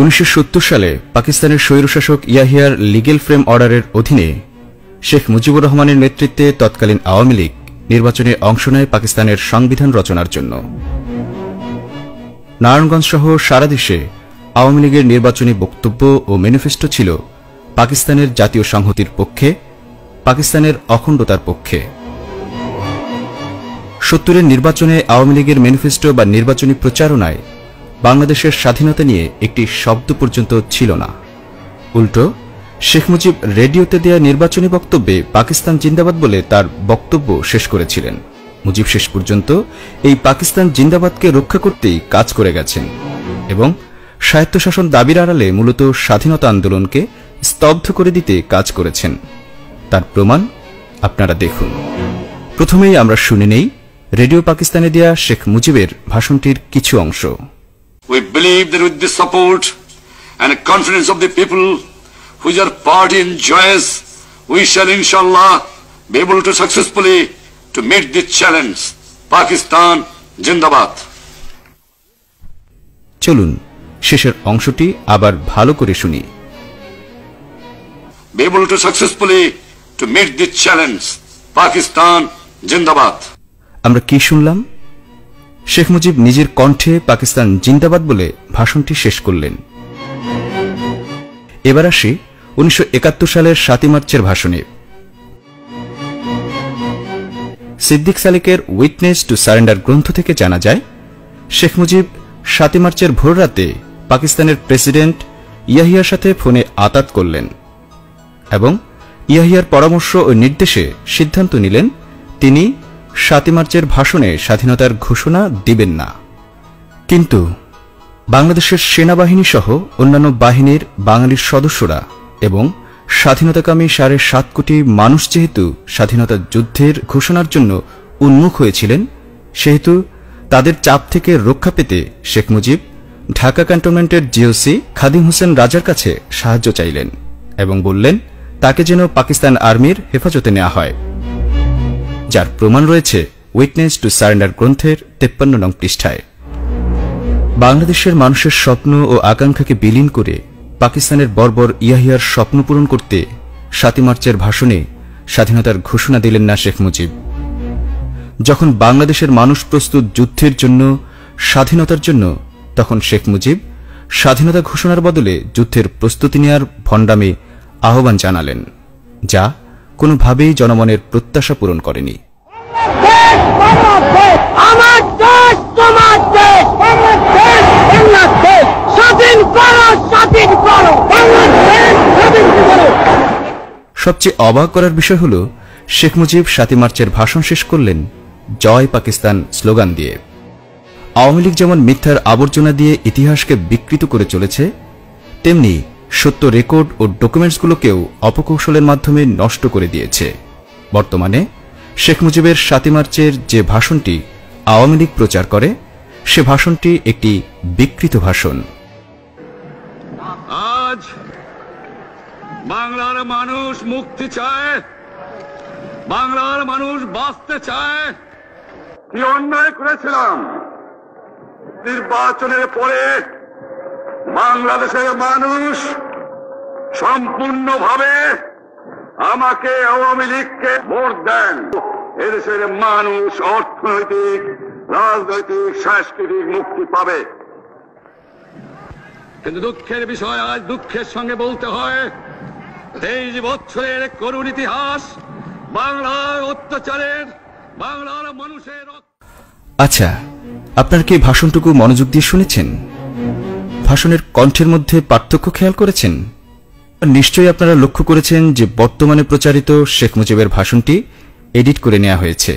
1970 সালে পাকিস্তানের স্বৈরশাসক ইয়াহিয়ার legal frame অর্ডারের অধীনে শেখ মুজিবুর রহমানের নেতৃত্বে তৎকালীন আওয়ামী লীগ নির্বাচনে অংশ নেয় পাকিস্তানের সংবিধান রচনার জন্য। নারায়ণগঞ্জ সহ সারা দেশে আওয়ামী লীগের নির্বাচনী বক্তব্য ও ম্যানিফেস্টো ছিল পাকিস্তানের জাতীয় সংহতির পক্ষে, পাকিস্তানের অখণ্ডতার পক্ষে। 70-এর নির্বাচনে আওয়ামী লীগের ম্যানিফেস্টো বা নির্বাচনী প্রচারণায় বাংলাদেশের স্বাধীনতা নিয়ে একটি শব্দ পর্যন্ত ছিল না। উল্টো শেখ মুজিব রেডিওতে দেয়া নির্বাচনী বক্তব্যে পাকিস্তান জিন্দাবাদ বলে তার বক্তব্য শেষ করেছিলেন। মুজিব শেষ পর্যন্ত এই পাকিস্তান জিন্দাবাদকে রক্ষা করতেই কাজ করে গেছেন এবং স্বায়ত্তশাসন দাবির আড়ালে মূলত স্বাধীনতা আন্দোলনকে স্তব্ধ করে দিতে কাজ করেছেন। তার প্রমাণ আপনারা দেখুন। প্রথমেই আমরা শুনে নেই রেডিও পাকিস্তানে দেয়া শেখ মুজিবের ভাষণটির কিছু অংশ। We believe that with the support and confidence of the people which our party enjoys, we shall inshallah be able to successfully to meet this challenge. Pakistan Jindabad. চলুন শেষের অংশটি আবার ভালো করে শুনি। Be able to successfully to meet this challenge. Pakistan Jindabad. আমরা কি শুনলাম? শেখ মুজিব নিজের কণ্ঠে পাকিস্তান জিন্দাবাদ বলে ভাষণটি শেষ করলেন। এবার আসি 1971 সালের 7 মার্চের ভাষণে। সিদ্দিক সালিকের উইটনেস টু সারেন্ডার গ্রন্থ থেকে জানা যায়, শেখ মুজিব 7 মার্চের ভোররাতে পাকিস্তানের প্রেসিডেন্ট ইয়াহিয়ার সাথে ফোনে আতাত করলেন এবং ইয়াহিয়ার পরামর্শ ও নির্দেশে সিদ্ধান্ত নিলেন তিনি 7 মার্চের ভাষণে স্বাধীনতার ঘোষণা দিবেন না। কিন্তু বাংলাদেশের সেনাবাহিনী সহ অন্যান্য বাহিনীর বাঙালির সদস্যরা এবং স্বাধীনতাকামী 7.5 কোটি মানুষ যেহেতু স্বাধীনতা যুদ্ধের ঘোষণার জন্য উন্মুখ হয়েছিলেন, সেহেতু তাদের চাপ থেকে রক্ষা পেতে শেখ মুজিব ঢাকা ক্যান্টনমেন্টের জিওসি খাদিম হোসেন রাজার কাছে সাহায্য চাইলেন এবং বললেন তাকে যেন পাকিস্তান আর্মির হেফাজতে নেওয়া হয়, যার প্রমাণ রয়েছে উইটনেস টু সারেন্ডার গ্রন্থের 53 নং পৃষ্ঠায়। বাংলাদেশের মানুষের স্বপ্ন ও আকাঙ্ক্ষাকে বিলীন করে পাকিস্তানের বর্বর ইয়াহিয়ার স্বপ্ন পূরণ করতে 7 মার্চের ভাষণে স্বাধীনতার ঘোষণা দিলেন না শেখ মুজিব। যখন বাংলাদেশের মানুষ প্রস্তুত যুদ্ধের জন্য, স্বাধীনতার জন্য, তখন শেখ মুজিব স্বাধীনতা ঘোষণার বদলে যুদ্ধের প্রস্তুতি নেওয়ার ভণ্ডামে আহ্বান জানালেন, যা কোনোভাবেই জনমনের প্রত্যাশা পূরণ করেনি। সবচেয়ে অবাক করার বিষয় হল শেখ মুজিব 7 মার্চের ভাষণ শেষ করলেন জয় পাকিস্তান স্লোগান দিয়ে। আওয়ামী লীগ যেমন মিথ্যার আবর্জনা দিয়ে ইতিহাসকে বিকৃত করে চলেছে, তেমনি সত্য রেকর্ড ও ডকুমেন্টসগুলোকেও অপকৌশলের মাধ্যমে নষ্ট করে দিয়েছে। বর্তমানে শেখ মুজিবের 7 মার্চের যে ভাষণটি আওয়ামী লীগ প্রচার করে, সে ভাষণটি একটি বিকৃত ভাষণ। আজ বাংলার মানুষ মুক্তি চায়, বাংলার মানুষ বাঁচতে চায়। কি অন্যায় করেছিলাম নির্বাচনের পরে বাংলাদেশের মানুষ সম্পূর্ণভাবে আমাকে আওয়ামী লীগকে ভোট দেন। এদেশের মানুষ অর্থনৈতিক, রাজনৈতিক, সাংস্কৃতিক মুক্তি পাবে। কিন্তু দুঃখের বিষয়, আজ দুঃখের সঙ্গে বলতে হয় 23 বছরের করুণ ইতিহাস বাংলার অত্যাচারের, বাংলার মানুষের। আচ্ছা, আপনার কি ভাষণটুকু মনোযোগ দিয়ে শুনেছেন? ভাষণের কণ্ঠের মধ্যে পার্থক্য খেয়াল করেছেন? নিশ্চয়ই আপনারা লক্ষ্য করেছেন যে বর্তমানে প্রচারিত শেখ মুজিবের ভাষণটি এডিট করে নেওয়া হয়েছে,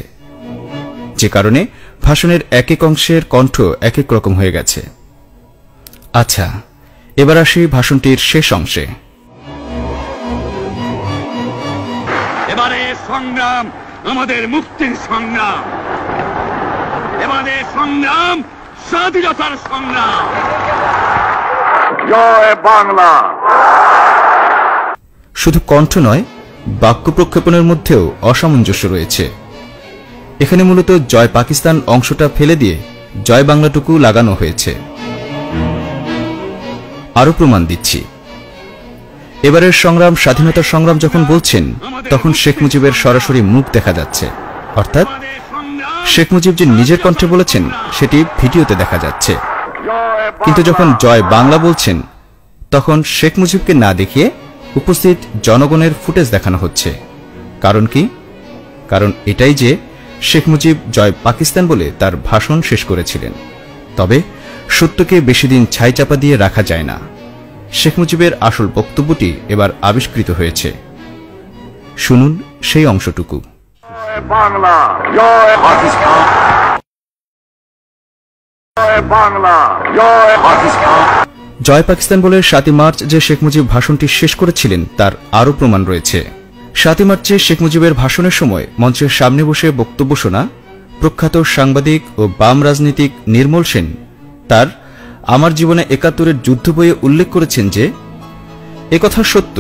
যে কারণে ভাষণের এক এক অংশের কণ্ঠ এক এক রকম হয়ে গেছে। আচ্ছা, এবার আসি ভাষণটির শেষ অংশে। এবারে সংগ্রাম আমাদের মুক্তির সংগ্রাম, এবারে সংগ্রাম স্বাধীনতার সংগ্রাম। জয় বাংলা। শুধু কণ্ঠ নয়, বাক্য প্রক্ষেপণের মধ্যেও অসামঞ্জস্য রয়েছে। এখানে মূলত জয় পাকিস্তান অংশটা ফেলে দিয়ে জয় বাংলাটুকু লাগানো হয়েছে। আরো প্রমাণ দিচ্ছি। এবারের সংগ্রাম স্বাধীনতার সংগ্রাম যখন বলছেন, তখন শেখ মুজিবের সরাসরি মুখ দেখা যাচ্ছে, অর্থাৎ শেখ মুজিব যে নিজের কণ্ঠে বলেছেন সেটি ভিডিওতে দেখা যাচ্ছে। কিন্তু যখন জয় বাংলা বলছেন, তখন শেখ মুজিবকে না দেখিয়ে উপস্থিত জনগণের ফুটেজ দেখানো হচ্ছে। কারণ কি? কারণ এটাই যে শেখ মুজিব জয় পাকিস্তান বলে তার ভাষণ শেষ করেছিলেন। তবে সত্যকে বেশি দিন ছাইচাপা দিয়ে রাখা যায় না। শেখ মুজিবের আসল বক্তব্যটি এবার আবিষ্কৃত হয়েছে। শুনুন সেই অংশটুকু। বাংলা, জয় পাকিস্তান, জয় বাংলা, জয় পাকিস্তান। জয় পাকিস্তান বলে 7 মার্চ যে শেখ মুজিব ভাষণটি শেষ করেছিলেন তার আরও প্রমাণ রয়েছে। 7 মার্চে শেখ মুজিবের ভাষণের সময় মঞ্চের সামনে বসে বক্তব্য শোনা প্রখ্যাত সাংবাদিক ও বাম রাজনীতিক নির্মল সেন তার আমার জীবনে ৭১-এর যুদ্ধ বইয়ে উল্লেখ করেছেন যে একথা সত্য,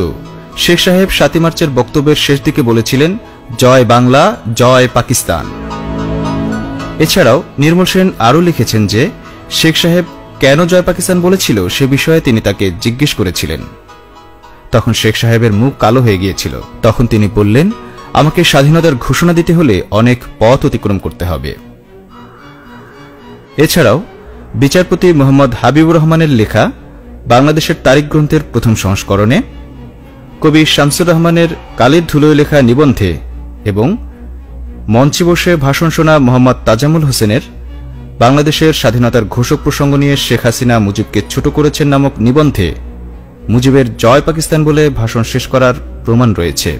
শেখ সাহেব 7 মার্চের বক্তব্যের শেষ দিকে বলেছিলেন, জয় বাংলা, জয় পাকিস্তান। এছাড়াও নির্মল সেন আরও লিখেছেন যে শেখ সাহেব কেন জয় পাকিস্তান বলেছিল সে বিষয়ে তিনি তাকে জিজ্ঞেস করেছিলেন। তখন শেখ সাহেবের মুখ কালো হয়ে গিয়েছিল। তখন তিনি বললেন, আমাকে স্বাধীনতার ঘোষণা দিতে হলে অনেক পথ অতিক্রম করতে হবে। এছাড়াও বিচারপতি মোহাম্মদ হাবিবুর রহমানের লেখা বাংলাদেশের তারিখ গ্রন্থের প্রথম সংস্করণে, কবি শামসুর রহমানের কালির ধুলোয় লেখা নিবন্ধে এবং মঞ্চে বসে ভাষণ শোনা মোহাম্মদ তাজামুল হোসেনের বাংলাদেশের স্বাধীনতার ঘোষক প্রসঙ্গ নিয়ে শেখ হাসিনা মুজিবকে ছোট করেছেন নামক নিবন্ধে মুজিবের জয় পাকিস্তান বলে ভাষণ শেষ করার প্রমাণ রয়েছে।